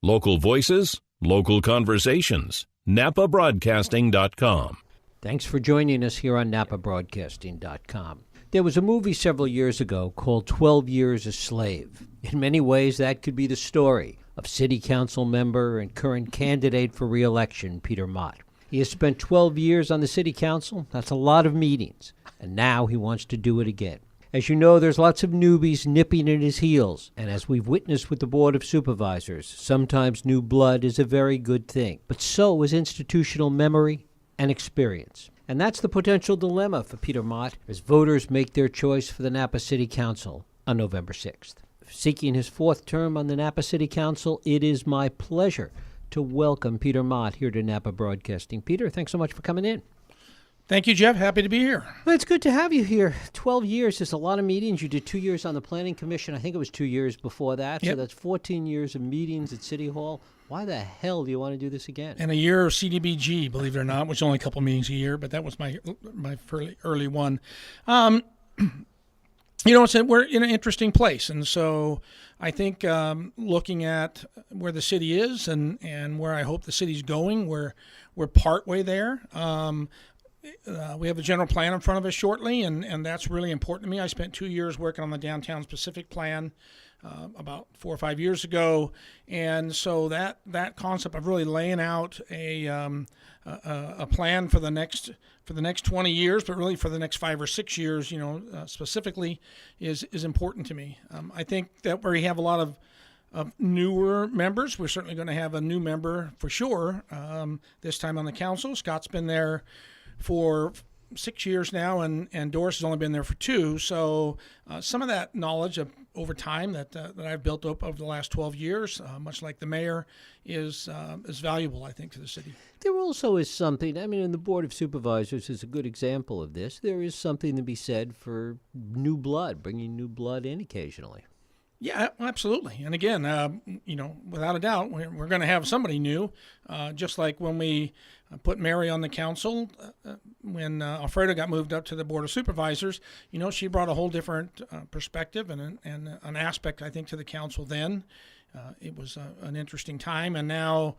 Local voices, local conversations. NAPAbroadcasting.com. Thanks for joining us here on NAPAbroadcasting.com. There was a movie several years ago called 12 Years a Slave. In many ways, that could be the story of City Council member and current candidate for re-election, Peter Mott. He has spent 12 years on the City Council. That's a lot of meetings. And now he wants to do it again. As you know, there's lots of newbies nipping at his heels. And as we've witnessed with the Board of Supervisors, sometimes new blood is a very good thing. But so is institutional memory and experience. And that's the potential dilemma for Peter Mott as voters make their choice for the Napa City Council on November 6th. Seeking his fourth term on the Napa City Council, it is my pleasure to welcome Peter Mott here to Napa Broadcasting. Peter, thanks so much for coming in. Thank you, Jeff. Happy to be here. Well, it's good to have you here. 12 years is a lot of meetings. You did 2 years on the Planning Commission. I think it was 2 years before that. Yep. So that's 14 years of meetings at City Hall. Why the hell do you want to do this again? And a year of CDBG, believe it or not, which is only a couple meetings a year, but that was my early one. We're in an interesting place. And so I think looking at where the city is and where I hope the city's going, we're partway there. We have a general plan in front of us shortly, and that's really important to me. I spent 2 years working on the downtown specific plan about 4 or 5 years ago, and so that concept of really laying out a plan for the next 20 years, but really for the next 5 or 6 years, specifically, is important to me. I think that where we have a lot of newer members, we're certainly going to have a new member for sure this time on the council. Scott's been there for 6 years now, and Doris has only been there for 2. So some of that knowledge of over time that I've built up over the last 12 years, much like the mayor, is valuable, I think, to the city. There also is something, and the Board of Supervisors is a good example of this. There is something to be said for new blood, bringing new blood in occasionally. Yeah, absolutely. And again, without a doubt, we're going to have somebody new, just like when we put Mary on the council, when Alfredo got moved up to the Board of Supervisors, she brought a whole different perspective and an aspect, I think, to the council then. It was an interesting time, and now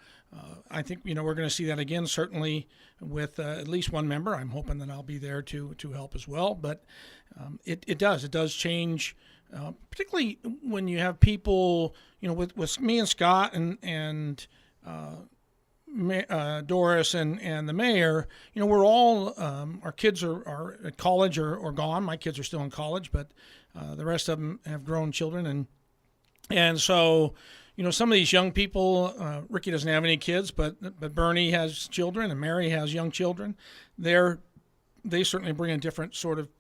I think, we're going to see that again, certainly with at least one member. I'm hoping that I'll be there to help as well, but it does change. Particularly when you have people, with me and Scott and Doris and the mayor, we're all, our kids are at college or gone. My kids are still in college, but the rest of them have grown children. And so, some of these young people, Ricky doesn't have any kids, but Bernie has children and Mary has young children. They certainly bring a different sort of,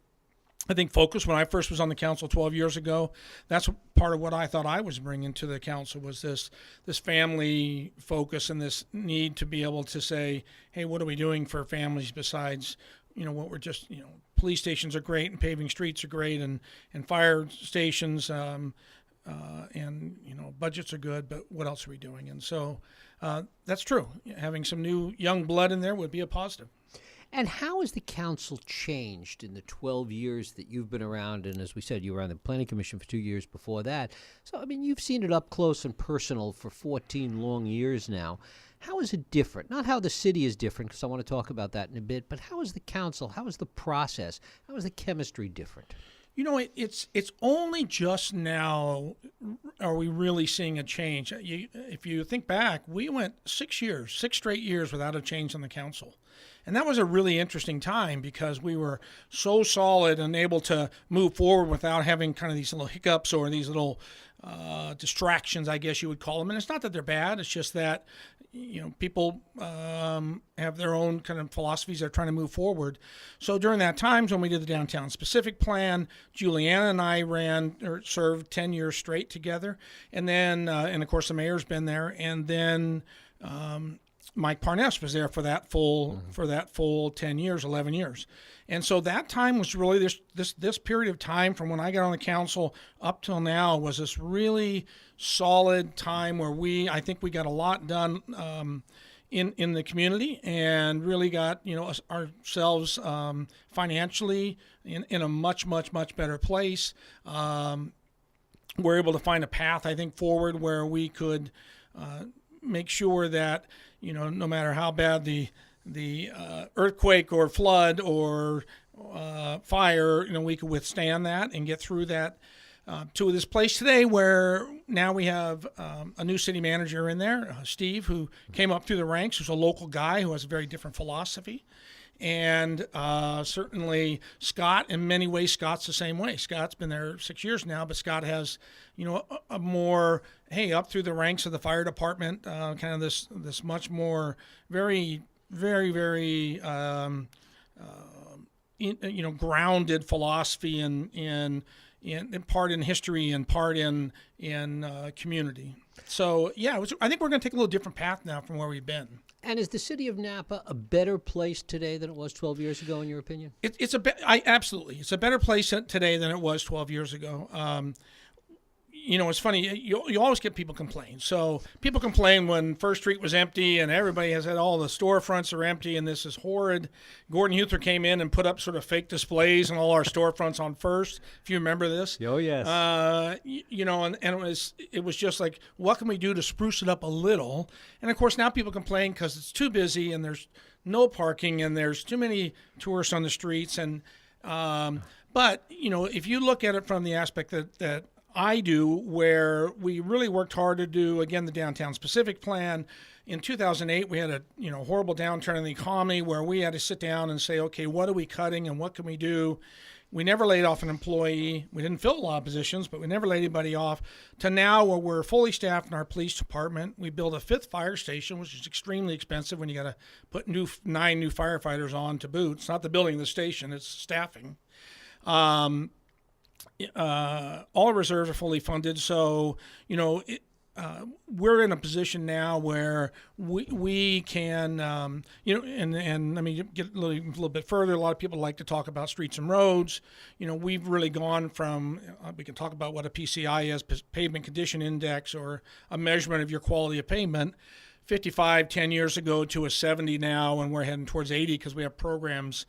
I think, focus. When I first was on the council 12 years ago, that's part of what I thought I was bringing to the council, was this family focus and this need to be able to say, hey, what are we doing for families besides, what we're just, police stations are great and paving streets are great and fire stations and, budgets are good, but what else are we doing? And so that's true. Having some new young blood in there would be a positive. And how has the council changed in the 12 years that you've been around? And as we said, you were on the Planning Commission for 2 years before that. So, you've seen it up close and personal for 14 long years now. How is it different? Not how the city is different, because I want to talk about that in a bit, but how is the council, how is the process, how is the chemistry different? It's only just now are we really seeing a change. If you think back, we went 6 straight years without a change on the council. And that was a really interesting time because we were so solid and able to move forward without having kind of these little hiccups or these little distractions, I guess you would call them. And it's not that they're bad. It's just that, people have their own kind of philosophies they're trying to move forward. So during that time when we did the downtown specific plan, Juliana and I served 10 years straight together. And then, and of course the mayor's been there. And then, Mike Parness was there for that full 10 years, 11 years. And so that time was really this period of time from when I got on the council up till now was this really solid time where I think we got a lot done in the community and really got ourselves financially in a much better place. We're able to find a path, I think, forward where we could make sure that, no matter how bad the earthquake or flood or fire, we could withstand that and get through that. To this place today where now we have a new city manager in there, Steve, who came up through the ranks, who's a local guy who has a very different philosophy. And certainly Scott, in many ways, Scott's the same way. Scott's been there 6 years now, but Scott has, a more, up through the ranks of the fire department, kind of this much more very, very, very, grounded philosophy in part in history and part in community. So I think we're going to take a little different path now from where we've been. And is the city of Napa a better place today than it was 12 years ago, in your opinion? Absolutely, it's a better place today than it was 12 years ago. It's funny. You always get people complain. So people complain when First Street was empty and everybody has had all the storefronts are empty and this is horrid. Gordon Huther came in and put up sort of fake displays on all our storefronts on First. If you remember this. Oh yes. And it was just like, what can we do to spruce it up a little? And of course now people complain because it's too busy and there's no parking and there's too many tourists on the streets. And but if you look at it from the aspect that I do, where we really worked hard to do, again, the Downtown Specific Plan. In 2008, we had a horrible downturn in the economy where we had to sit down and say, okay, what are we cutting and what can we do? We never laid off an employee. We didn't fill a lot of positions, but we never laid anybody off. To now where we're fully staffed in our police department. We built a 5th fire station, which is extremely expensive when you got to put 9 new firefighters on to boot. It's not the building of the station, it's staffing. All reserves are fully funded, so we're in a position now where we can, and let me get a little bit further. A lot of people like to talk about streets and roads. We've really gone from, we can talk about what a PCI is, pavement condition index, or a measurement of your quality of pavement, 55 10 years ago to a 70 now, and we're heading towards 80 because we have programs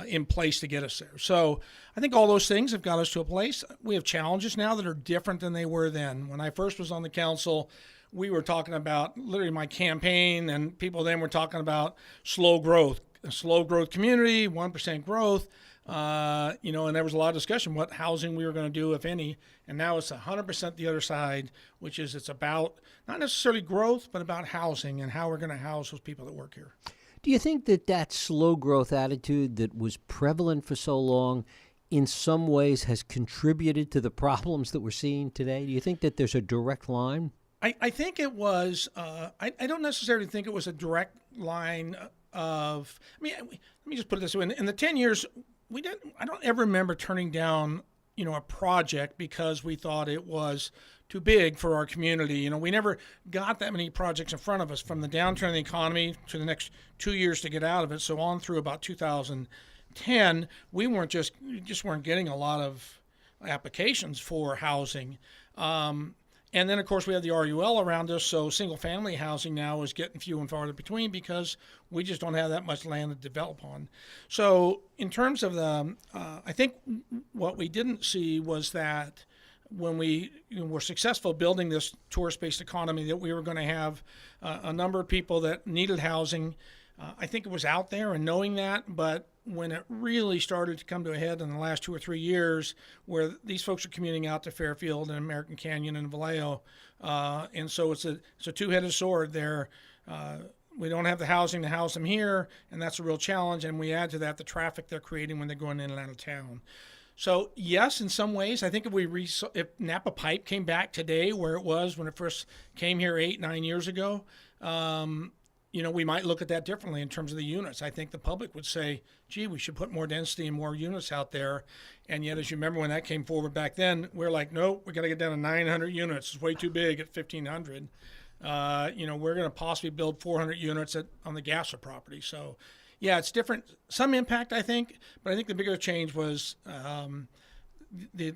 in place to get us there. So I think all those things have got us to a place. We have challenges now that are different than they were then. When I first was on the council, we were talking about literally my campaign, and people then were talking about slow growth, a slow growth community, 1% growth. And there was a lot of discussion what housing we were going to do, if any. And now it's 100% the other side, which is it's about not necessarily growth, but about housing and how we're going to house those people that work here. Do you think that slow growth attitude that was prevalent for so long in some ways has contributed to the problems that we're seeing today? Do you think that there's a direct line? I think it was, I don't necessarily think it was a direct line of, let me just put it this way. In the 10 years, I don't ever remember turning down, a project because we thought it was too big for our community. We never got that many projects in front of us, from the downturn in the economy to the next 2 years to get out of it. So on through about 2010, we just weren't getting a lot of applications for housing. And then, of course, we have the RUL around us, so single-family housing now is getting few and farther between because we just don't have that much land to develop on. So in terms of I think what we didn't see was that when we were successful building this tourist-based economy, that we were going to have a number of people that needed housing. I think it was out there and knowing that, but when it really started to come to a head in the last 2 or 3 years, where these folks are commuting out to Fairfield and American Canyon and Vallejo, and so it's a two-headed sword there. We don't have the housing to house them here, and that's a real challenge. And we add to that the traffic they're creating when they're going in and out of town. So yes, in some ways, I think if Napa Pipe came back today where it was when it first came here 8-9 years ago, we might look at that differently in terms of the units. I think the public would say, gee, we should put more density and more units out there. And yet, as you remember when that came forward back then, we're like, nope, we got to get down to 900 units. It's way too big at 1,500. We're going to possibly build 400 units on the Gasser property. So, yeah, it's different. Some impact, I think, but I think the bigger change was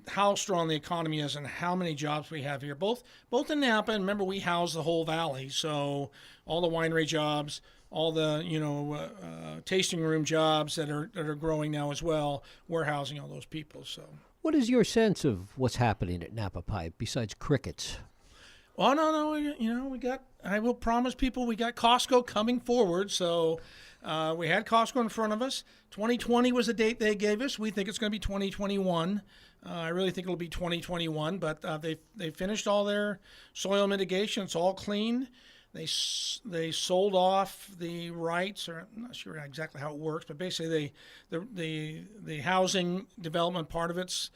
how strong the economy is and how many jobs we have here, both in Napa, and remember we house the whole valley, so all the winery jobs, all the tasting room jobs that are growing now as well, we're housing all those people. So, what is your sense of what's happening at Napa Pipe besides crickets? Oh, no, I will promise people we got Costco coming forward. So we had Costco in front of us. 2020 was the date they gave us. We think it's going to be 2021. I really think it'll be 2021, but they finished all their soil mitigation. It's all clean. They sold off the rights, or I'm not sure exactly how it works, but basically the housing development part of it's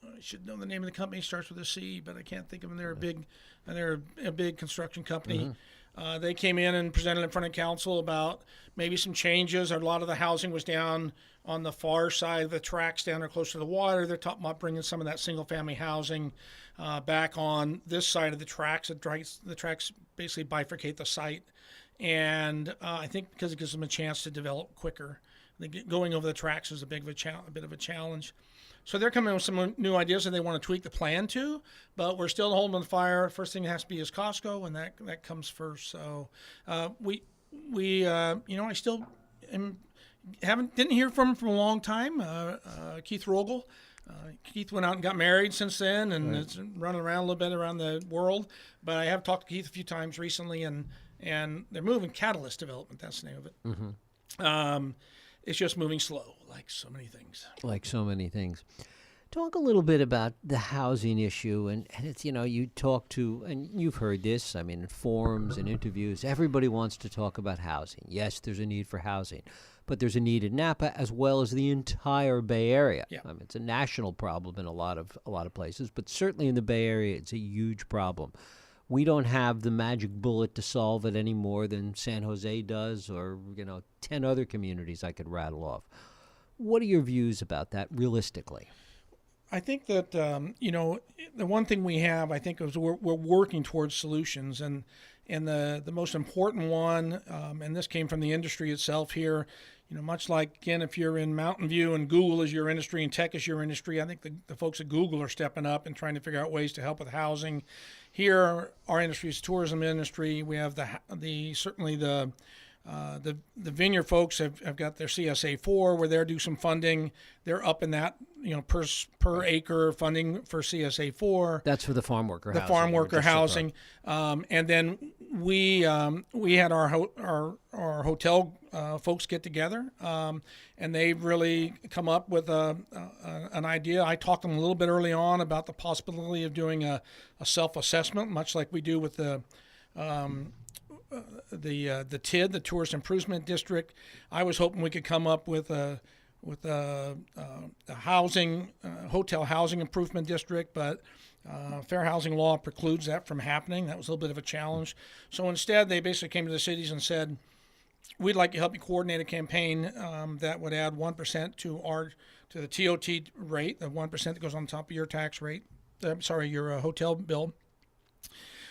I should know the name of the company. Starts with a C, but I can't think of them. They're a big construction company. They came in and presented in front of council about maybe some changes. A lot of the housing was down on the far side of the tracks, down there close to the water. They're talking about bringing some of that single-family housing back on this side of the tracks. The tracks basically bifurcate the site, and I think because it gives them a chance to develop quicker. Going over the tracks is a bit of a challenge. So they're coming with some new ideas that they want to tweak the plan to, but we're still holding the fire. First thing it has to be is Costco, and that comes first. So I still didn't hear from him for a long time. Keith Rogel. Keith went out and got married since then, and is running around a little bit around the world. But I have talked to Keith a few times recently, and they're moving Catalyst Development. That's the name of it. Mm-hmm. It's just moving slow, like so many things. Talk a little bit about the housing issue, and it's, you talk to, and you've heard this, in forums and interviews, everybody wants to talk about housing. Yes, there's a need for housing, but there's a need in Napa as well as the entire Bay Area. Yeah. It's a national problem in a lot of places, but certainly in the Bay Area, it's a huge problem. We don't have the magic bullet to solve it any more than San Jose does, or 10 other communities I could rattle off. What are your views about that realistically? I think that the one thing we have, I think, is we're working towards solutions, and the most important one, and this came from the industry itself here. Much like, again, if you're in Mountain View and Google is your industry and tech is your industry, I think the folks at Google are stepping up and trying to figure out ways to help with housing. Here, our industry is tourism industry. We have the vineyard folks have got their CSA4 where they're due some funding. They're up in that per acre funding for CSA4. That's for the farm worker housing. The farm worker housing, and then we had our hotel folks get together, and they've really come up with an idea. I talked to them a little bit early on about the possibility of doing a self-assessment, much like we do with the TID, the Tourist Improvement District. I was hoping we could come up with a hotel housing improvement district, but fair housing law precludes that from happening. That was a little bit of a challenge. So instead, they basically came to the cities and said, we'd like to help you coordinate a campaign that would add 1% to the TOT rate, the 1% that goes on top of your tax rate, your hotel bill,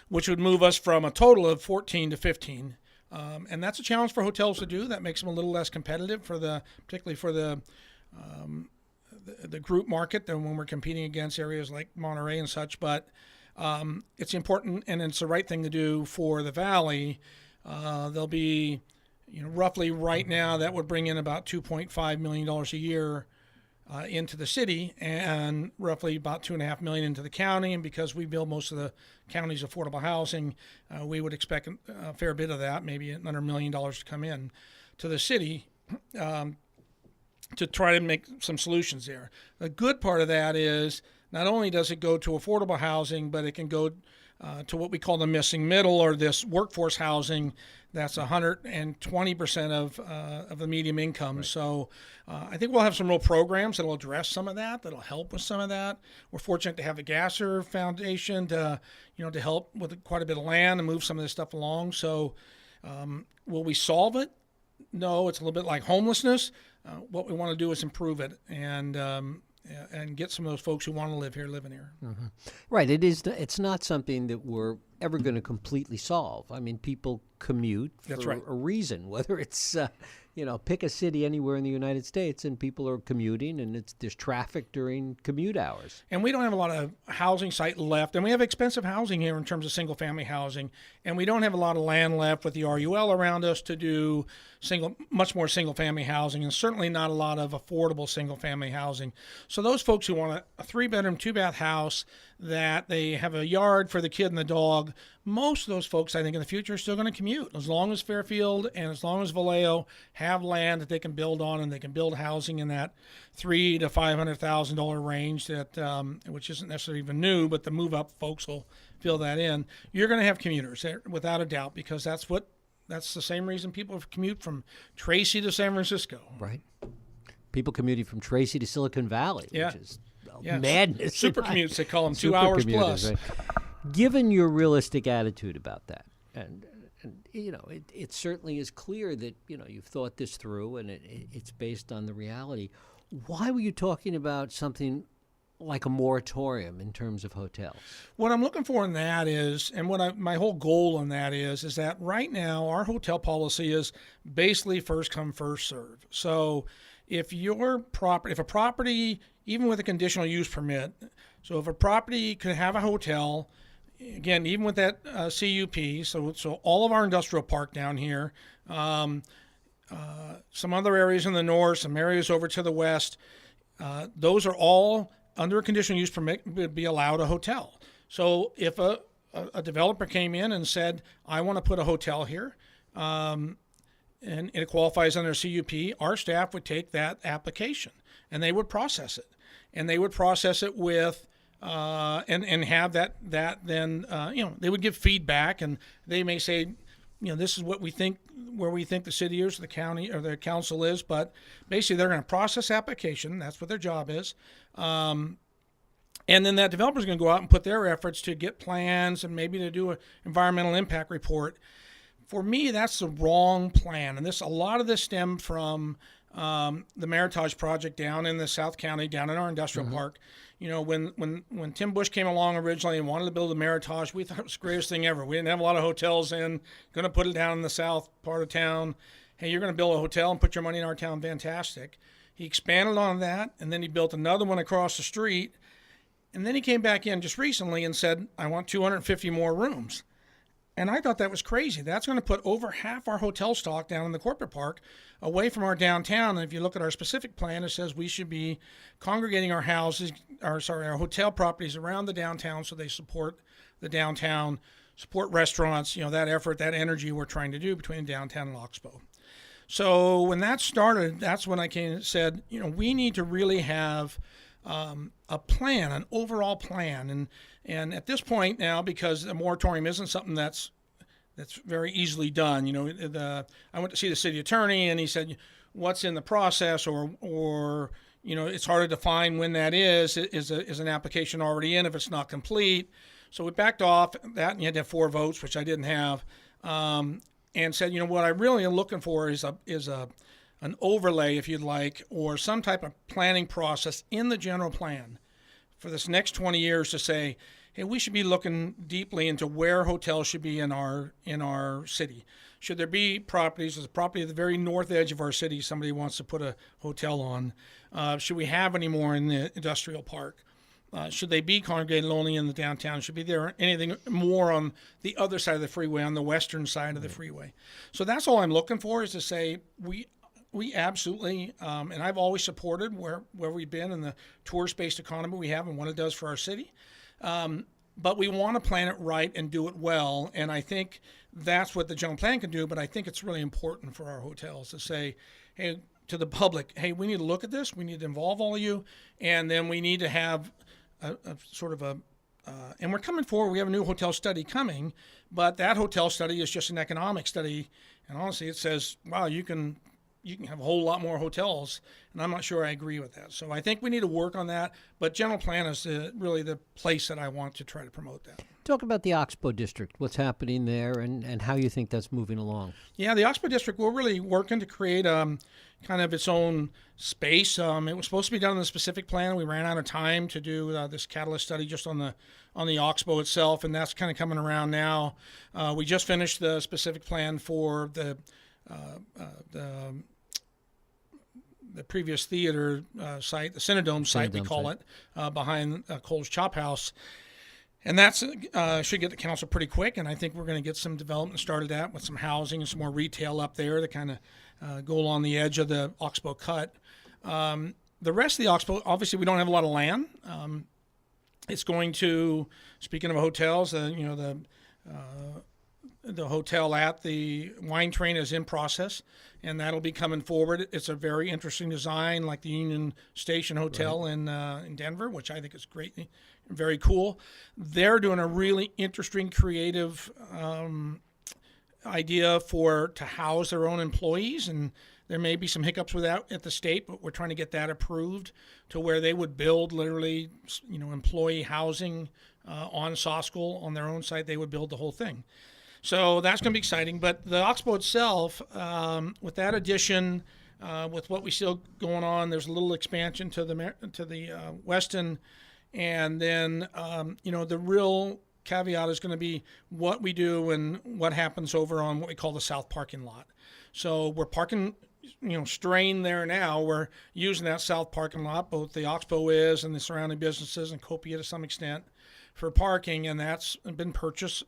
which would move us from a total of 14 to 15. And that's a challenge for hotels to do. That makes them a little less competitive particularly for the group market than when we're competing against areas like Monterey and such. But it's important, and it's the right thing to do for the Valley. There'll be, roughly right now that would bring in about $2.5 million a year into the city, and roughly about $2.5 million into the county. And because we build most of the county's affordable housing, we would expect a fair bit of that, maybe another $1 million to come in to the city to try to make some solutions there. The good part of that is not only does it go to affordable housing, but it can go to what we call the missing middle, or this workforce housing that's 120% of the median income. Right. So I think we'll have some real programs that'll address some of that, that'll help with some of that. We're fortunate to have the Gasser Foundation to help with quite a bit of land and move some of this stuff along. So will we solve it? No, it's a little bit like homelessness. What we want to do is improve it and get some of those folks who want to live here living here. Mm-hmm. Right. It's not something that we're ever going to completely solve. People commute for a reason, whether it's pick a city anywhere in the United States, and people are commuting, and there's traffic during commute hours. And we don't have a lot of housing site left, and we have expensive housing here in terms of single-family housing, and we don't have a lot of land left with the RUL around us to do much more single-family housing, and certainly not a lot of affordable single-family housing. So those folks who want a 3-bedroom, 2-bath house that they have a yard for the kid and the dog. Most of those folks, I think, in the future are still going to commute, as long as Fairfield and as long as Vallejo have land that they can build on, and they can build housing in that $300,000 to $500,000 range, that which isn't necessarily even new, but the move-up folks will fill that in. You're going to have commuters, without a doubt, because that's the same reason people commute from Tracy to San Francisco. Right. People commuting from Tracy to Silicon Valley, which is madness. Super commutes, they call them, 2 hours plus. Right? Given your realistic attitude about that, and it certainly is clear that you've thought this through, and it's based on the reality. Why were you talking about something like a moratorium in terms of hotels? What I'm looking for in that is, and my whole goal in that is that right now our hotel policy is basically first come, first serve. So if a property, even with a conditional use permit, so if a property could have a hotel, again, even with that CUP, so all of our industrial park down here, some other areas in the north, some areas over to the west, those are all under a conditional use permit would be allowed a hotel. So if a developer came in and said, I want to put a hotel here, and it qualifies under CUP, our staff would take that application and they would process it. And they would process it with and have that then they would give feedback, and they may say, this is what we think, where we think the city is, or the county or the council is, but basically they're going to process application. That's what their job is. And then that developer is going to go out and put their efforts to get plans and maybe to do an environmental impact report. For me, that's the wrong plan. And a lot of this stemmed from the Meritage project down in the South County, down in our industrial park. When Tim Bush came along originally and wanted to build a Meritage, we thought it was the greatest thing ever. We didn't have a lot of hotels going to put it down in the south part of town. Hey, you're going to build a hotel and put your money in our town. Fantastic. He expanded on that, and then he built another one across the street. And then he came back in just recently and said, I want 250 more rooms. And I thought that was crazy. That's going to put over half our hotel stock down in the corporate park away from our downtown. And if you look at our specific plan, it says we should be congregating our hotel properties around the downtown so they support the downtown, support restaurants, that effort, that energy we're trying to do between downtown and Oxbow. So when that started, that's when I came and said, we need to really have a plan, an overall plan. And at this point now, because the moratorium isn't something that's very easily done, I went to see the city attorney, and he said, what's in the process, or it's hard to define when that is an application already in if it's not complete. So we backed off that, and you had to have 4 votes, which I didn't have, and said, what I really am looking for is an overlay, if you'd like, or some type of planning process in the general plan for this next 20 years to say, hey, we should be looking deeply into where hotels should be in our city. Should there be properties? There's a property at the very north edge of our city somebody wants to put a hotel on. Should we have any more in the industrial park? Should they be congregated only in the downtown? Should be there anything more on the other side of the freeway, on the western side of the freeway? So that's all I'm looking for, is to say we absolutely, and I've always supported where we've been in the tourist-based economy we have and what it does for our city. But we want to plan it right and do it well. And I think that's what the general plan can do. But I think it's really important for our hotels to say, hey, to the public, hey, we need to look at this. We need to involve all of you. And then we need to have a sort of and we're coming forward. We have a new hotel study coming, but that hotel study is just an economic study. And honestly, it says, wow, you can have a whole lot more hotels, and I'm not sure I agree with that. So I think we need to work on that, but general plan is really the place that I want to try to promote that. Talk about the Oxbow District, what's happening there, and how you think that's moving along. Yeah, the Oxbow District, we're really working to create kind of its own space. It was supposed to be done in the specific plan. We ran out of time to do this catalyst study just on the Oxbow itself, and that's kind of coming around now. We just finished the specific plan for the previous theater site, the Cinedome site, we call it, behind Cole's Chop House. And that's should get the council pretty quick, and I think we're going to get some development started out with some housing and some more retail up there to kind of go along the edge of the Oxbow cut. The rest of the Oxbow, obviously we don't have a lot of land. It's going to, speaking of hotels, the hotel at the wine train is in process, and that'll be coming forward. It's a very interesting design, like the Union Station Hotel in Denver, which I think is great, very cool. They're doing a really interesting, creative idea to house their own employees, and there may be some hiccups with that at the state, but we're trying to get that approved to where they would build literally, employee housing on Soskull on their own site. They would build the whole thing. So that's going to be exciting. But the Oxbow itself, with that addition, with what we still going on, there's a little expansion to the Weston, and then the real caveat is going to be what we do and what happens over on what we call the south parking lot. So we're parking, strain there now. We're using that south parking lot, both the Oxbow is and the surrounding businesses and Copia to some extent for parking, and that's been purchased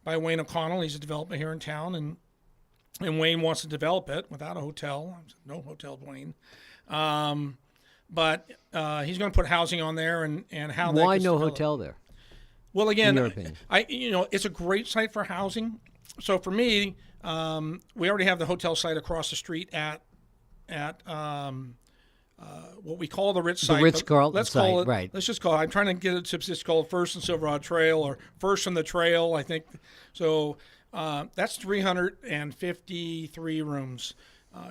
by Wayne O'Connell. He's a developer here in town, and Wayne wants to develop it without a hotel. No hotel, Wayne. But he's going to put housing on there, and how that Why gets no developed. hotel there? Well, again, in your opinion? It's a great site for housing. So for me, we already have the hotel site across the street at what we call the Ritz site. The Ritz-Carlton let's call site, it, right. Let's just call it, I'm trying to get it to just call it First and Silverado Trail or First and the Trail, I think. So that's 353 rooms.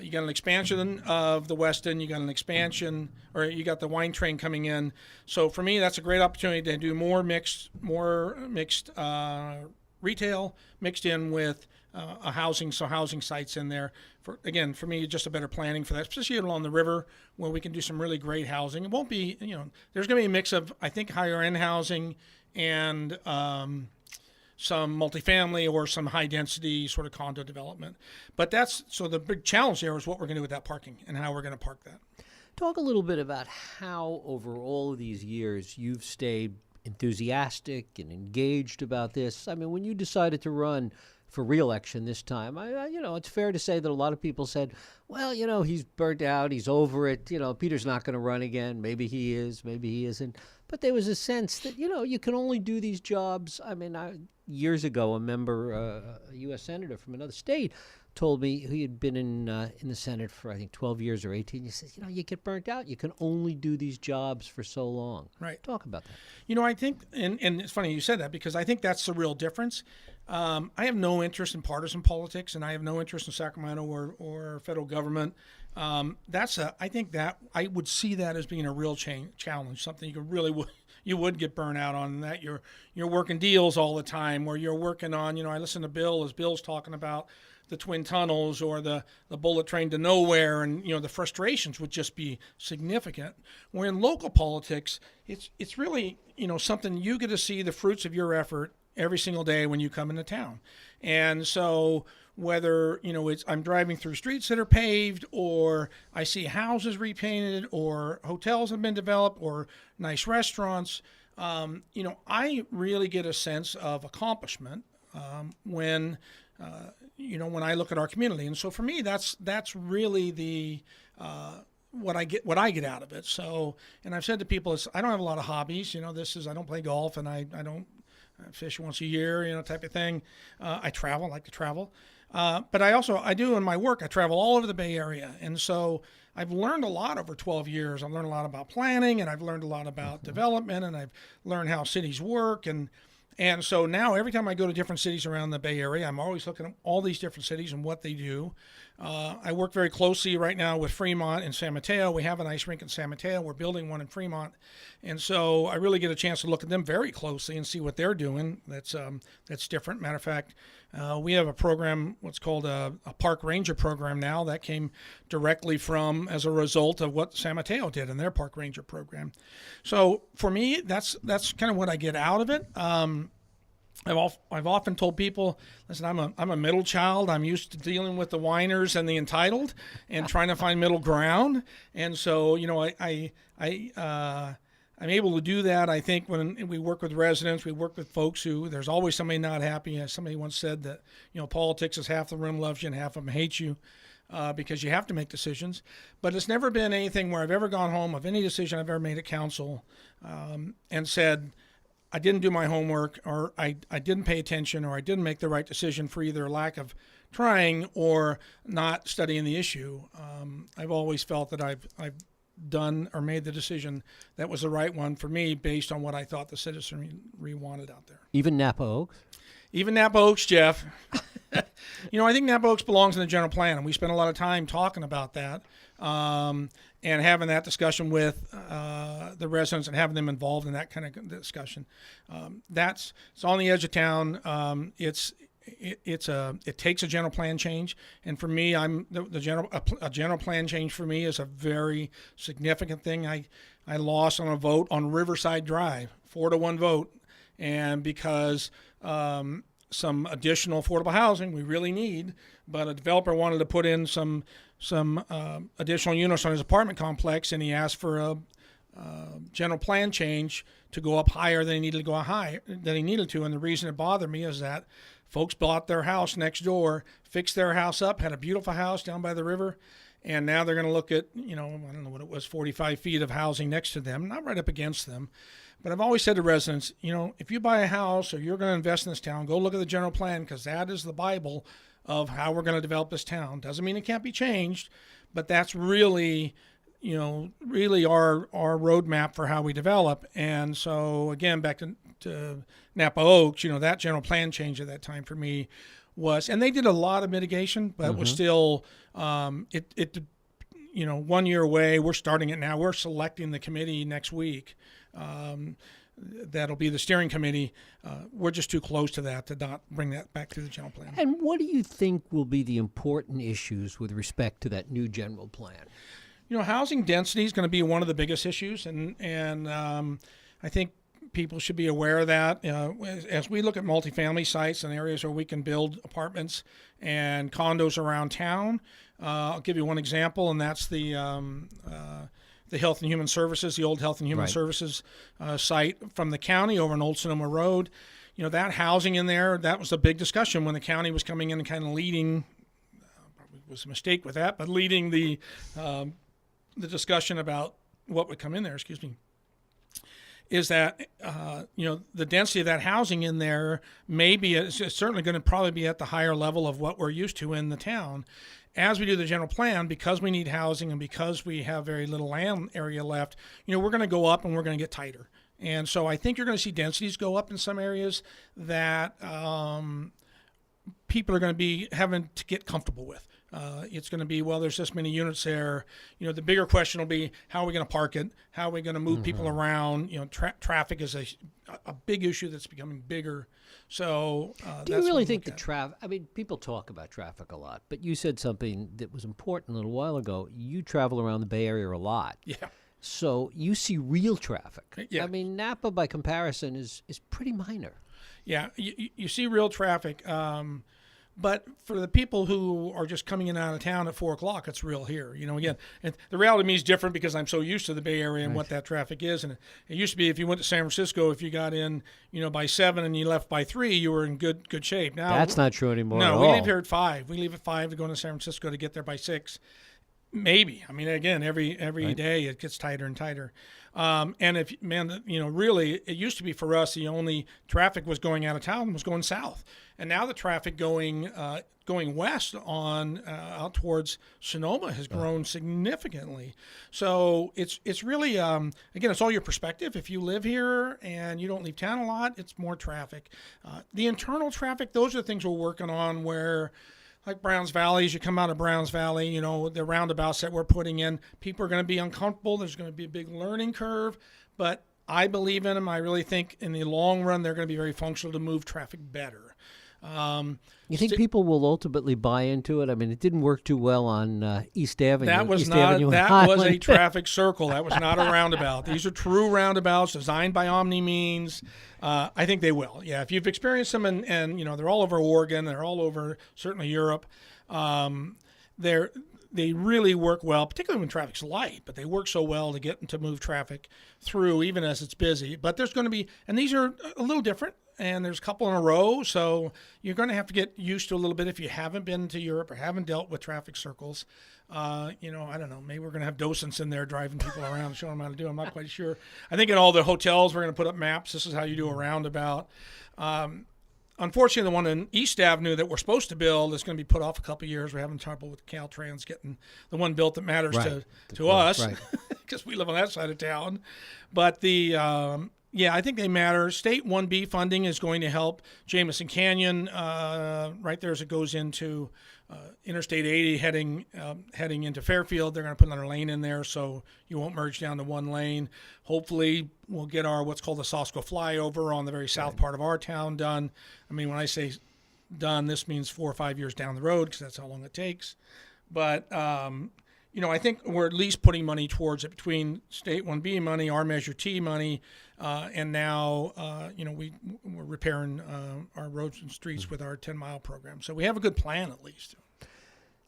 You got an expansion of the Westin, you got an expansion, or you got the wine train coming in. So for me, that's a great opportunity to do more mixed retail mixed in with housing sites in there. For me, just a better planning for that, especially along the river where we can do some really great housing. It won't be, there's going to be a mix of, I think, higher end housing and some multifamily or some high density sort of condo development. But the big challenge there is what we're going to do with that parking and how we're going to park that. Talk a little bit about how over all of these years you've stayed enthusiastic and engaged about this. I mean, when you decided to run for re-election this time, it's fair to say that a lot of people said, well, he's burnt out, he's over it, Peter's not going to run again. Maybe he is, maybe he isn't. But there was a sense that, you can only do these jobs. I mean, years ago, a member, a U.S. senator from another state, told me he had been in the Senate for, I think, 12 years or 18. He says, you get burnt out. You can only do these jobs for so long. Right. Talk about that. I think, and it's funny you said that, because I think that's the real difference. I have no interest in partisan politics, and I have no interest in Sacramento or federal government. I think that I would see that as being a real challenge, something you would get burnt out on, that you're working deals all the time, where you're working on, I listen to Bill's talking about the twin tunnels or the bullet train to nowhere, and the frustrations would just be significant. Where in local politics, it's really something you get to see the fruits of your effort every single day when you come into town. And so whether I'm driving through streets that are paved, or I see houses repainted, or hotels have been developed, or nice restaurants, I really get a sense of accomplishment when I look at our community. And so for me, that's really the what I get out of it. So, and I've said to people, I don't have a lot of hobbies. I don't play golf, and I don't fish once a year, type of thing. I like to travel. But I do in my work, I travel all over the Bay Area. And so I've learned a lot over 12 years. I've learned a lot about planning, and I've learned a lot about development, and I've learned how cities work. And so now every time I go to different cities around the Bay Area, I'm always looking at all these different cities and what they do. I work very closely right now with Fremont and San Mateo. We have an ice rink in San Mateo. We're building one in Fremont. And so I really get a chance to look at them very closely and see what they're doing that's different. Matter of fact, we have a program, what's called a park ranger program now, that came directly as a result of what San Mateo did in their park ranger program. So for me, that's kind of what I get out of it. I've often told people, listen, I'm a middle child. I'm used to dealing with the whiners and the entitled and trying to find middle ground. And so, I'm able to do that. I think when we work with residents, we work with folks who there's always somebody not happy. As somebody once said that, politics is half the room loves you and half of them hate you. because you have to make decisions. But it's never been anything where I've ever gone home of any decision I've ever made at council and said, I didn't do my homework, or I didn't pay attention, or I didn't make the right decision for either lack of trying or not studying the issue. I've always felt that I've done or made the decision that was the right one for me based on what I thought the citizenry wanted out there. Even Napa Oaks? Even Napa Oaks, Jeff. I think Napa Oaks belongs in the general plan, and we spent a lot of time talking about that and having that discussion with the residents and having them involved in that kind of discussion. It's on the edge of town. It takes a general plan change, and for me, a general plan change for me is a very significant thing. I lost on a vote on Riverside Drive, 4-1 vote, and because some additional affordable housing we really need, but a developer wanted to put in some additional units on his apartment complex, and he asked for a general plan change to go up higher than he needed to. And the reason it bothered me is that folks bought their house next door, fixed their house up, had a beautiful house down by the river, and now they're going to look at, I don't know what it was, 45 feet of housing next to them, not right up against them. But I've always said to residents, if you buy a house or you're going to invest in this town, go look at the general plan, because that is the Bible of how we're going to develop this town. Doesn't mean it can't be changed, but that's really our roadmap for how we develop. And so, again, back to Napa Oaks, that general plan change at that time for me was, and they did a lot of mitigation, but it was still, 1 year away. We're starting it now. We're selecting the committee next week. That'll be the steering committee. We're just too close to that to not bring that back to the general plan. And what do you think will be the important issues with respect to that new general plan? Housing density is going to be one of the biggest issues, and I think people should be aware of that. As we look at multifamily sites and areas where we can build apartments and condos around town, I'll give you one example, and that's the Health and Human Services, the old Health and Human Services site from the county over on Old Sonoma Road. That housing in there, that was a big discussion when the county was coming in and kind of leading, probably was a mistake with that, but leading the discussion about what would come in there, is that, the density of that housing in there it's certainly going to probably be at the higher level of what we're used to in the town. As we do the general plan, because we need housing and because we have very little land area left, we're going to go up and we're going to get tighter. And so I think you're going to see densities go up in some areas that people are going to be having to get comfortable with. It's going to be, there's this many units there. The bigger question will be, how are we going to park it? How are we going to move people around? Traffic is a big issue that's becoming bigger. So do you really think the traffic, people talk about traffic a lot, but you said something that was important a little while ago. You travel around the Bay Area a lot. Yeah. So you see real traffic. Yeah. Napa, by comparison, is pretty minor. Yeah, you see real traffic. But for the people who are just coming in and out of town at 4 o'clock, it's real here. Again, and the reality of me is different because I'm so used to the Bay Area and what that traffic is. And it used to be if you went to San Francisco, if you got in, by 7 and you left by 3, you were in good shape. Now that's not true anymore. No, at we all. leave here at 5. We leave at 5 to go into San Francisco to get there by 6. Maybe. Again, every day it gets tighter and tighter. And really, it used to be for us, the only traffic was going out of town was going south. And now the traffic going west on out towards Sonoma has grown significantly. So it's really, again, it's all your perspective. If you live here and you don't leave town a lot, it's more traffic. The internal traffic, those are the things we're working on where, like Browns Valley, as you come out of Browns Valley, the roundabouts that we're putting in, people are going to be uncomfortable. There's going to be a big learning curve, but I believe in them. I really think in the long run, they're going to be very functional to move traffic better. You think people will ultimately buy into it? It didn't work too well on East Avenue. That was a traffic circle. That was not a roundabout. These are true roundabouts designed by Omni Means. I think they will. Yeah, if you've experienced them, and they're all over Oregon, they're all over certainly Europe. They really work well, particularly when traffic's light, but they work so well to move traffic through even as it's busy. But there's going to be, and these are a little different. and there's a couple in a row. So you're going to have to get used to a little bit if you haven't been to Europe or haven't dealt with traffic circles. I don't know. Maybe we're going to have docents in there driving people around, showing them how to do it. I'm not quite sure. I think in all the hotels, we're going to put up maps. This is how you do a roundabout. Unfortunately, the one in East Avenue that we're supposed to build is going to be put off a couple of years. We're having trouble with Caltrans getting the one built that matters to us, because we live on that side of town. But I think they matter. State 1B funding is going to help Jameson Canyon right there as it goes into Interstate 80 heading into Fairfield. They're going to put another lane in there, so you won't merge down to one lane. Hopefully, we'll get our what's called the Sosco flyover on the very south part of our town done. I mean, when I say done, this means 4 or 5 years down the road, because that's how long it takes. But I think we're at least putting money towards it between State 1B money, our Measure T money, and now we're repairing our roads and streets with our 10-mile program. So we have a good plan, at least.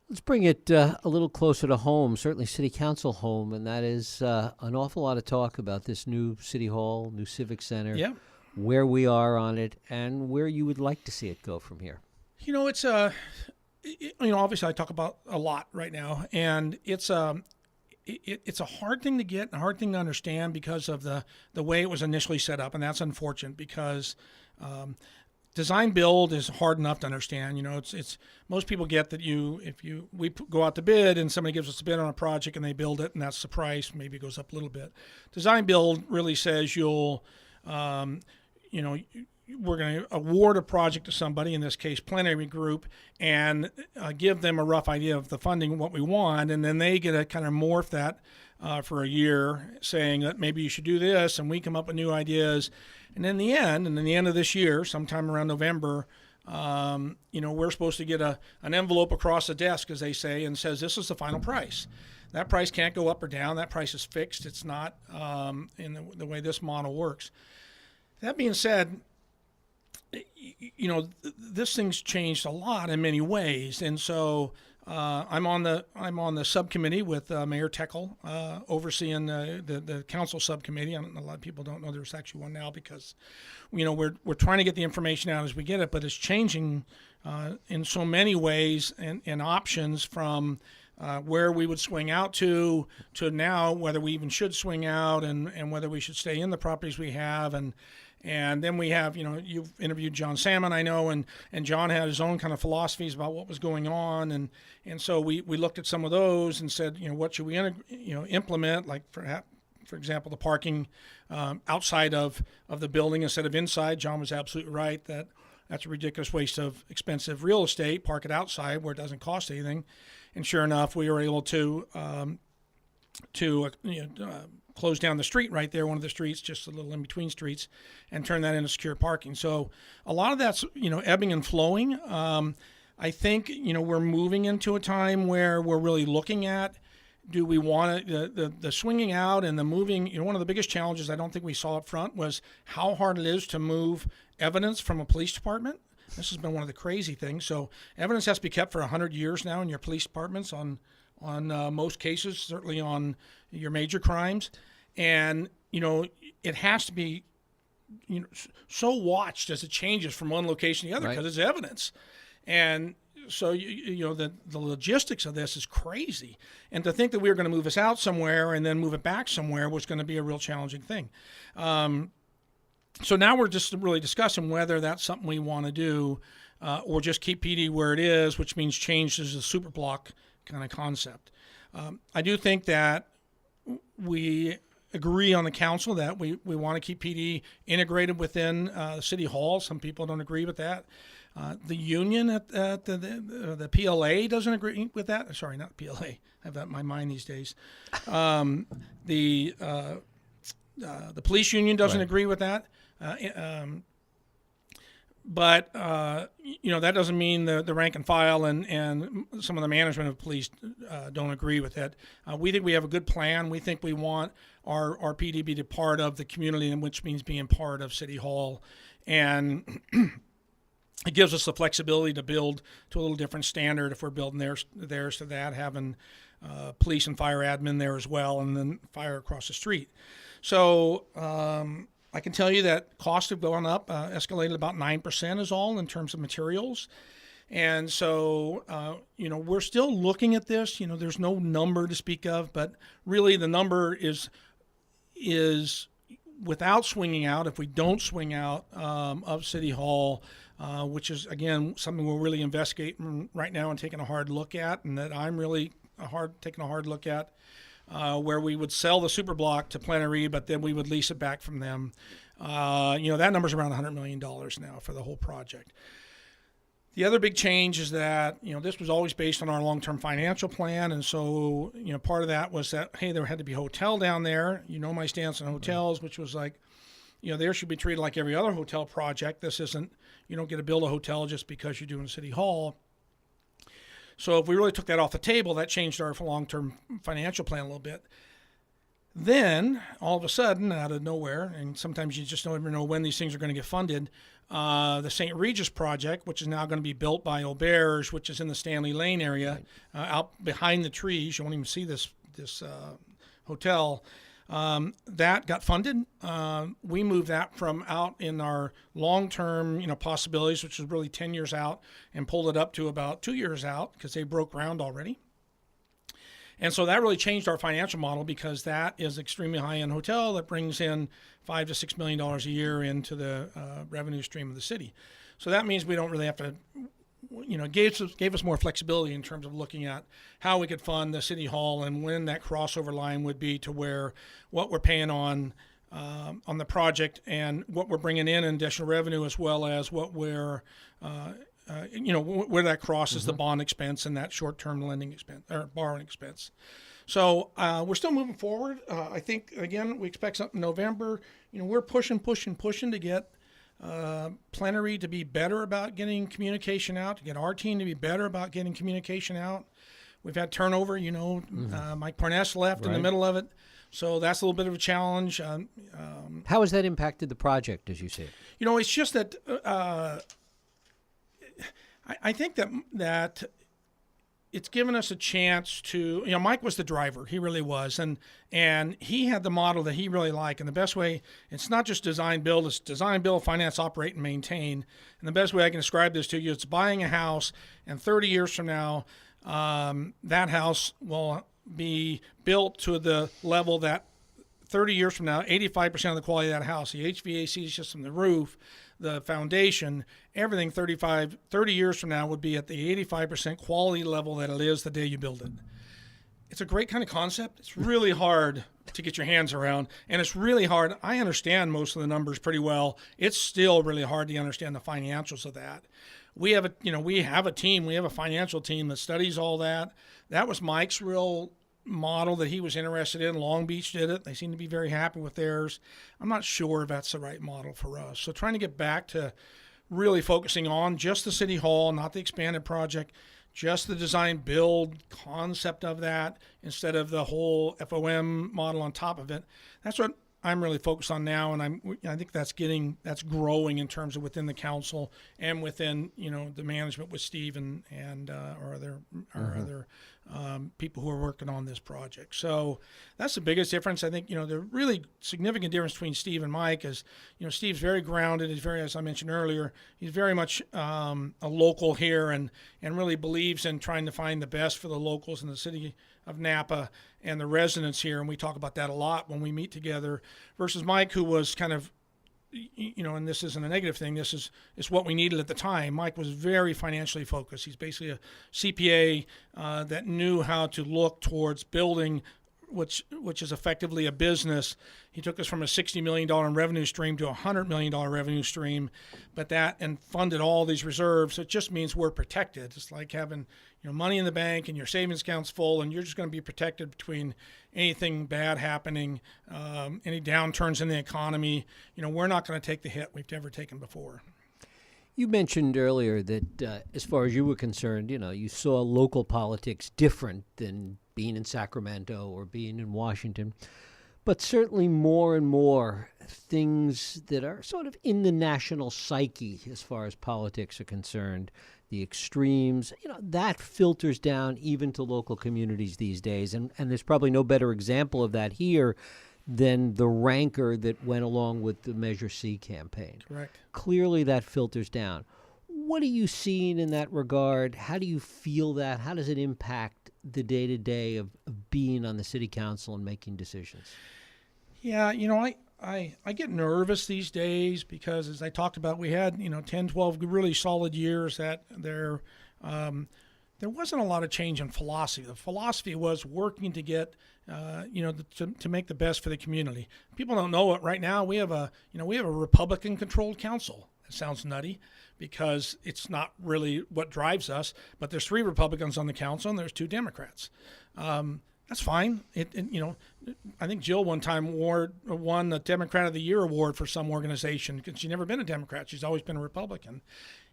Let's bring it a little closer to home, certainly City Council home, and that is an awful lot of talk about this new City Hall, new Civic Center, where we are on it, and where you would like to see it go from here. It's obviously I talk about a lot right now, and it's a hard thing to get and a hard thing to understand because of the way it was initially set up, and that's unfortunate because design build is hard enough to understand. It's most people get that we go out to bid and somebody gives us a bid on a project and they build it and that's the price. Maybe it goes up a little bit. Design build really says we're going to award a project to somebody, in this case Plenary Group, and give them a rough idea of the funding, what we want, and then they get to kind of morph that for a year, saying that maybe you should do this, and we come up with new ideas. And in the end of this year, sometime around November, we're supposed to get an envelope across the desk, as they say, and says this is the final price. That price can't go up or down. That price is fixed. It's not in the way this model works. That being said, this thing's changed a lot in many ways, and so I'm on the subcommittee with Mayor Teckel overseeing the council subcommittee. A lot of people don't know there's actually one now because we're trying to get the information out as we get it, but it's changing in so many ways and options from where we would swing out to now whether we even should swing out and whether we should stay in the properties we have. And then we have, you've interviewed John Salmon, I know, and John had his own kind of philosophies about what was going on. And so we looked at some of those and said, what should we implement, like for example, the parking outside of the building instead of inside. John was absolutely right that that's a ridiculous waste of expensive real estate. Park it outside where it doesn't cost anything. And sure enough, we were able to close down the street right there, one of the streets, just a little in between streets, and turn that into secure parking. So a lot of that's, ebbing and flowing. I think, we're moving into a time where we're really looking at, do we want the swinging out and the moving? One of the biggest challenges I don't think we saw up front was how hard it is to move evidence from a police department. This has been one of the crazy things. So evidence has to be kept for 100 years now in your police departments on most cases, certainly on your major crimes. And, it has to be, so watched as it changes from one location to the other because it's evidence. And so, the logistics of this is crazy. And to think that we were going to move this out somewhere and then move it back somewhere was going to be a real challenging thing. So now we're just really discussing whether that's something we want to do or just keep PD where it is, which means change as a super block kind of concept. I do think that we agree on the council that we want to keep PD integrated within City Hall. Some people don't agree with that. The union at the PLA doesn't agree with that. Sorry, not PLA. I have that in my mind these days. The police union doesn't agree with that. But that doesn't mean the rank and file and some of the management of police don't agree with it. We think we have a good plan. We think we want our PD to be part of the community, which means being part of City Hall. And it gives us the flexibility to build to a little different standard if we're building theirs to that, having police and fire admin there as well, and then fire across the street. So I can tell you that costs have gone up, escalated about 9% is all in terms of materials. And so, we're still looking at this. There's no number to speak of, but really the number is without swinging out, if we don't swing out of City Hall, which is, again, something we're really investigating right now and taking a hard look at, and that I'm really taking a hard look at, where we would sell the super block to Plenary, but then we would lease it back from them. That number's around $100 million now for the whole project. The other big change is that, this was always based on our long-term financial plan. And so, part of that was that, hey, there had to be a hotel down there. My stance on hotels, which was like, there should be treated like every other hotel project. This isn't, you don't get to build a hotel just because you're doing City Hall. So if we really took that off the table, that changed our long-term financial plan a little bit. Then, all of a sudden, out of nowhere, and sometimes you just don't even know when these things are going to get funded, the St. Regis Project, which is now going to be built by Auberge, which is in the Stanley Lane area, out behind the trees. You won't even see this hotel. That got funded. We moved that from out in our long-term, possibilities, which was really 10 years out, and pulled it up to about 2 years out because they broke ground already. And so that really changed our financial model because that is extremely high-end hotel that brings in $5 to $6 million a year into the revenue stream of the city. So that means we don't really have to, gave us more flexibility in terms of looking at how we could fund the City Hall and when that crossover line would be to where what we're paying on the project and what we're bringing in additional revenue, as well as what we're where that crosses the bond expense and that short-term lending expense or borrowing expense. So we're still moving forward. I think, again, we expect something in November. We're pushing to get Plenary to be better about getting communication out, to get our team to be better about getting communication out. We've had turnover. Mike Parness left in the middle of it. So that's a little bit of a challenge. How has that impacted the project, as you see it? It's just that I think that it's given us a chance to, Mike was the driver. He really was. And he had the model that he really liked. And the best way, it's not just design, build, it's design, build, finance, operate, and maintain. And the best way I can describe this to you, it's buying a house, and 30 years from now, that house will be built to the level that 30 years from now, 85% of the quality of that house, the HVAC system, the roof, the foundation, everything 30 years from now would be at the 85% quality level that it is the day you build it. It's a great kind of concept. It's really hard to get your hands around, and it's really hard. I understand most of the numbers pretty well. It's still really hard to understand the financials of that. We have a team, we have a financial team that studies all that. That was Mike's real model that he was interested in. Long Beach did it. They seem to be very happy with theirs. I'm not sure if that's the right model for us. So trying to get back to really focusing on just the City Hall, not the expanded project, just the design build concept of that instead of the whole FOM model on top of it. That's what I'm really focused on now, and I think that's growing in terms of within the council and within the management with Steve and our other people who are working on this project. So that's the biggest difference. I think the really significant difference between Steve and Mike is Steve's very grounded. He's very, as I mentioned earlier, he's very much a local here and really believes in trying to find the best for the locals in the city of Napa and the residents here, and we talk about that a lot when we meet together, versus Mike, who was kind of, and this isn't a negative thing, this is what we needed at the time. Mike was very financially focused. He's basically a CPA that knew how to look towards building which is effectively a business. He took us from a $60 million revenue stream to a $100 million revenue stream, and funded all these reserves. So it just means we're protected. It's like having money in the bank and your savings account's full, and you're just going to be protected between anything bad happening, any downturns in the economy. We're not going to take the hit we've ever taken before. You mentioned earlier that as far as you were concerned, you saw local politics different than being in Sacramento or being in Washington. But certainly more and more things that are sort of in the national psyche as far as politics are concerned, the extremes, that filters down even to local communities these days. And there's probably no better example of that here than the rancor that went along with the Measure C campaign. Correct. Clearly that filters down. What are you seeing in that regard? How do you feel that? How does it impact the day-to-day of being on the city council and making decisions? Yeah, I get nervous these days because, as I talked about, we had 10, 12 really solid years that there wasn't a lot of change in philosophy. The philosophy was working to get to make the best for the community. People don't know it right now. We have a Republican-controlled council. It sounds nutty because it's not really what drives us. But there's 3 Republicans on the council and there's 2 Democrats. That's fine. I think Jill one time won the Democrat of the Year award for some organization because she's never been a Democrat. She's always been a Republican.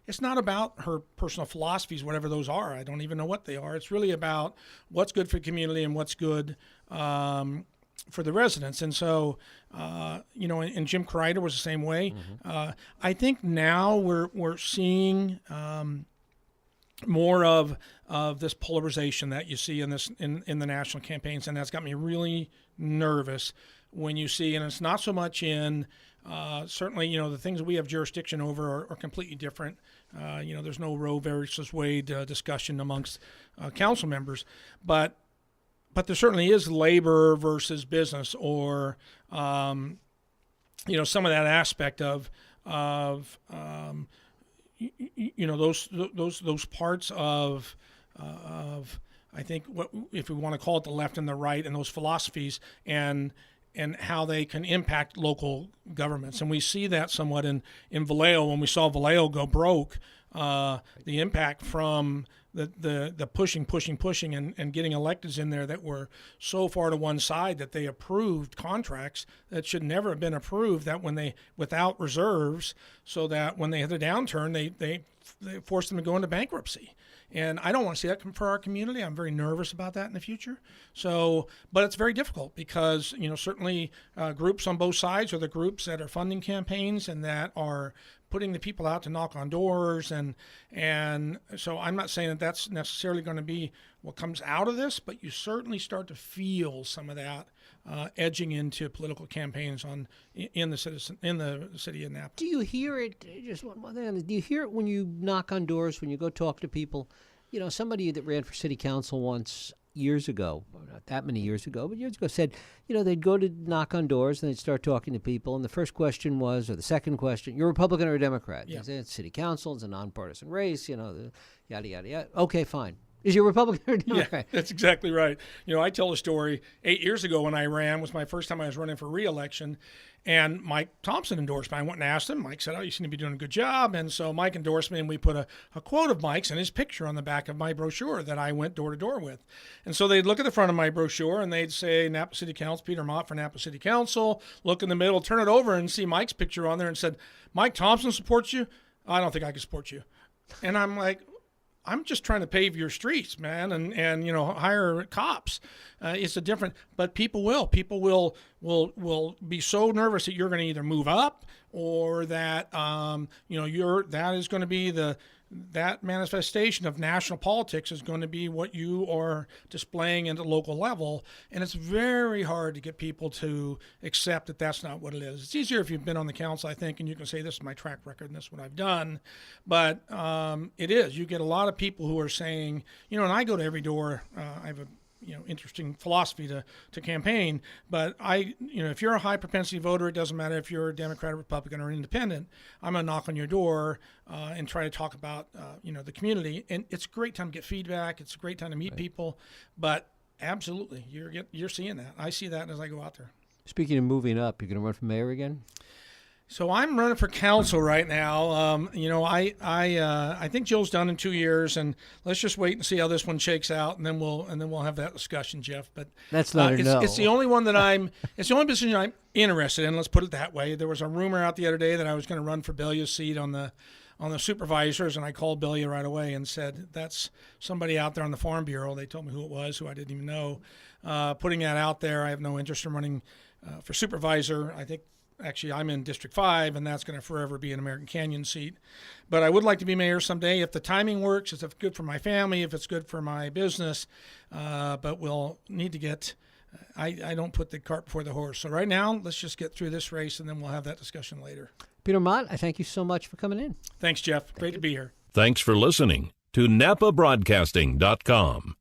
It's not about her personal philosophies, whatever those are. I don't even know what they are. It's really about what's good for the community and what's good for the residents. And so, and Jim Kreider was the same way. Mm-hmm. I think now we're seeing more of this polarization that you see in the national campaigns, and that's got me really nervous when you see, and it's not so much in certainly the things that we have jurisdiction over are completely different. There's no Roe versus Wade discussion amongst council members, but there certainly is labor versus business, or some of that aspect of those parts of I think what, if we want to call it, the left and the right, and those philosophies and how they can impact local governments. And we see that somewhat in Vallejo. When we saw Vallejo go broke, the impact from the pushing and getting electeds in there that were so far to one side that they approved contracts that should never have been approved, that when they, without reserves, so that when they had a downturn, they forced them to go into bankruptcy. And I don't want to see that for our community. I'm very nervous about that in the future. So, but it's very difficult because, certainly groups on both sides are the groups that are funding campaigns and that are putting the people out to knock on doors. And so I'm not saying that that's necessarily going to be what comes out of this, but you certainly start to feel some of that edging into political campaigns in the city of Napa. Do you hear it? Just one more thing. Do you hear it when you knock on doors, when you go talk to people? Somebody that ran for city council once years ago, not that many years ago, but years ago, said, they'd go to knock on doors and they'd start talking to people, and the first question was, or the second question, you're a Republican or a Democrat? Yeah. It's city council, it's a nonpartisan race, yada, yada, yada. Okay, fine. Is you a Republican or a Democrat? Yeah, that's exactly right. I tell a story. 8 years ago when I ran, was my first time I was running for re-election, and Mike Thompson endorsed me. I went and asked him. Mike said, "Oh, you seem to be doing a good job." And so Mike endorsed me, and we put a quote of Mike's and his picture on the back of my brochure that I went door to door with. And so they'd look at the front of my brochure, and they'd say, Napa City Council, Peter Mott for Napa City Council. Look in the middle, turn it over, and see Mike's picture on there, and said, "Mike Thompson supports you? I don't think I can support you." And I'm like, I'm just trying to pave your streets, man, and hire cops. It's a different, but people will be so nervous that you're going to either move up or that that is going to be that manifestation of national politics is going to be what you are displaying at the local level, and it's very hard to get people to accept that that's not what it is. It's easier if you've been on the council, I think, and you can say, this is my track record and this is what I've done, but it is. You get a lot of people who are saying, and I go to every door. I have a interesting philosophy to campaign, but if you're a high propensity voter, it doesn't matter if you're a Democrat, Republican, or independent, I'm going to knock on your door and try to talk about, the community. And it's a great time to get feedback. It's a great time to meet people, but absolutely, you're seeing that. I see that as I go out there. Speaking of moving up, you're going to run for mayor again? So I'm running for council right now. I think Jill's done in 2 years, and let's just wait and see how this one shakes out, and then we'll have that discussion, Jeff. But that's not a no. It's the only one that it's the only position I'm interested in. Let's put it that way. There was a rumor out the other day that I was going to run for Belia's seat on the supervisors, and I called Belia right away and said, that's somebody out there on the Farm Bureau. They told me who it was, who I didn't even know. Putting that out there, I have no interest in running for supervisor. I think. Actually, I'm in District 5, and that's going to forever be an American Canyon seat. But I would like to be mayor someday if the timing works, if it's good for my family, if it's good for my business. But we'll need to get I don't put the cart before the horse. So right now, let's just get through this race, and then we'll have that discussion later. Peter Mott, I thank you so much for coming in. Thanks, Jeff. Great to be here. Thanks for listening to NAPAbroadcasting.com.